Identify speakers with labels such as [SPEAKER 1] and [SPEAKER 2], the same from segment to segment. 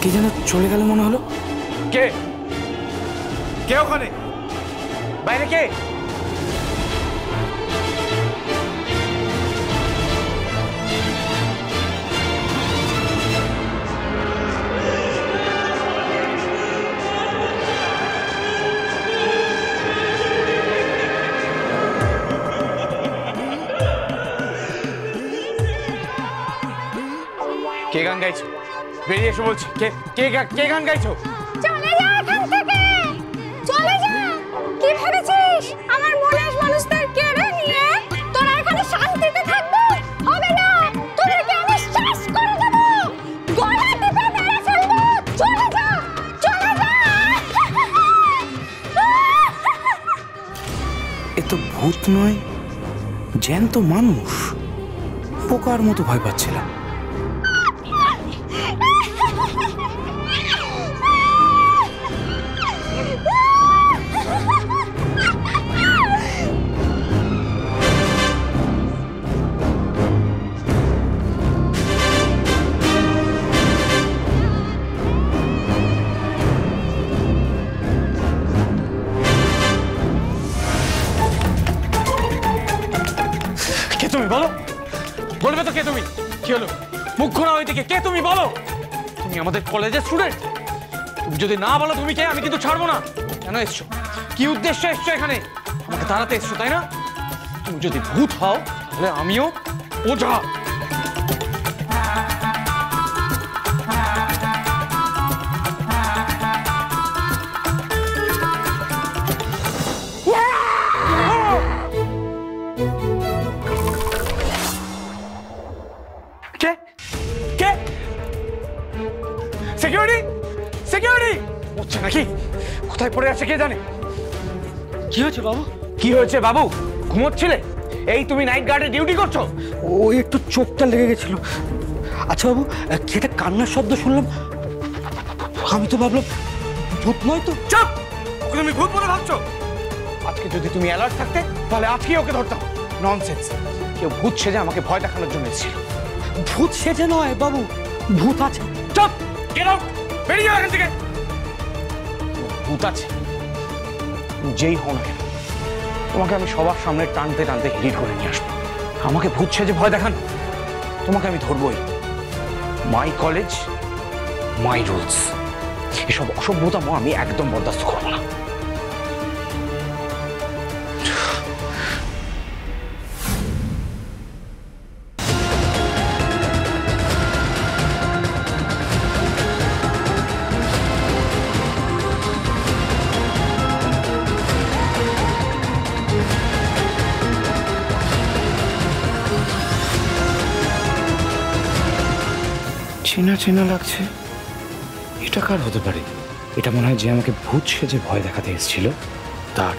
[SPEAKER 1] কে যেন চলে গেল মনে হলো।
[SPEAKER 2] কে কে ওখানে বাইরে কে? কে গান গাইছো? বেরিয়ে এসো বলছি। কে কে কে গান গাইছো?
[SPEAKER 3] চলে যা এখান থেকে, চলে যা। কি ভেবেছিস আমার মনের মানুষদের কেড়ে নিয়ে তোরা এখানে শান্তিতে থাকবি? হবে না, তোদেরকে আমি শেষ করে দেব, গলা টিপে মেরে ফেলবো। চলে যা, চলে যা।
[SPEAKER 1] এ তো ভূত নয়, জ্যান্ত মানুষ। পোকার মতো ভয় পাচ্ছিলাম।
[SPEAKER 2] তুমি বলো, বলবে তো কে তুমি? কি হলো? মুখ ঘোরা ওইদিকে। কে তুমি বলো? তুমি আমাদের কলেজের স্টুডেন্ট। তুমি যদি না বলো তুমি কে, আমি কিন্তু ছাড়বো না। কেন এসছো? কি উদ্দেশ্যে এসছো এখানে? আমাকে তাড়াতে এসছো তাই না? তুমি যদি ভূত হও তাহলে আমিও ওঝা। সিকিউরিটি, সিকিউরিটি হচ্ছে নাকি? কোথায় পড়ে আছে কে জানে?
[SPEAKER 1] কি হয়েছে বাবু?
[SPEAKER 2] কি হয়েছে বাবু? ঘুমোচ্ছিলে? এই তুমি নাইট গার্ডে ডিউটি করছো?
[SPEAKER 1] ওই একটু চোখটা লেগে গেছিল। আচ্ছা বাবু, কি একটা কান্নার শব্দ শুনলাম, আমি তো ভাবলাম ভূত নয় তো।
[SPEAKER 2] চুপ! ওকে তুমি ভূত বলে ভাবছো? আজকে যদি তুমি অ্যালার্ট থাকতে তাহলে আজকেই ওকে ধরতাম। ননসেন্স! কেউ ভূত সেজে আমাকে ভয় দেখানোর জন্য এসেছিল।
[SPEAKER 1] ভূত সেজে নয় বাবু, ভূত আছে।
[SPEAKER 2] চুপ! Get out! বেরিয়ে যাও এখান থেকে। ভূত আছে যেই হও না কেন, তোমাকে আমি সবার সামনে টানতে টানতে হিট করে নিয়ে আসবো। আমাকে ভূত সেজে ভয় দেখান, তোমাকে আমি ধরবই। My college, my rules. এসব অসভ্যতাম আমি একদম বরদাস্ত করবো না।
[SPEAKER 1] চেনা চেনা লাগছে। এটা কার হতে পারে? এটা মনে হয় যে আমাকে ভূত সেজে ভয় দেখাতে এসেছিল তার।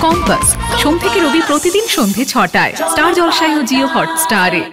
[SPEAKER 4] কম্পাস সোম থেকে রবি প্রতিদিন সন্ধে ৬টায় স্টার জলসায় ও জিও হটস্টারে।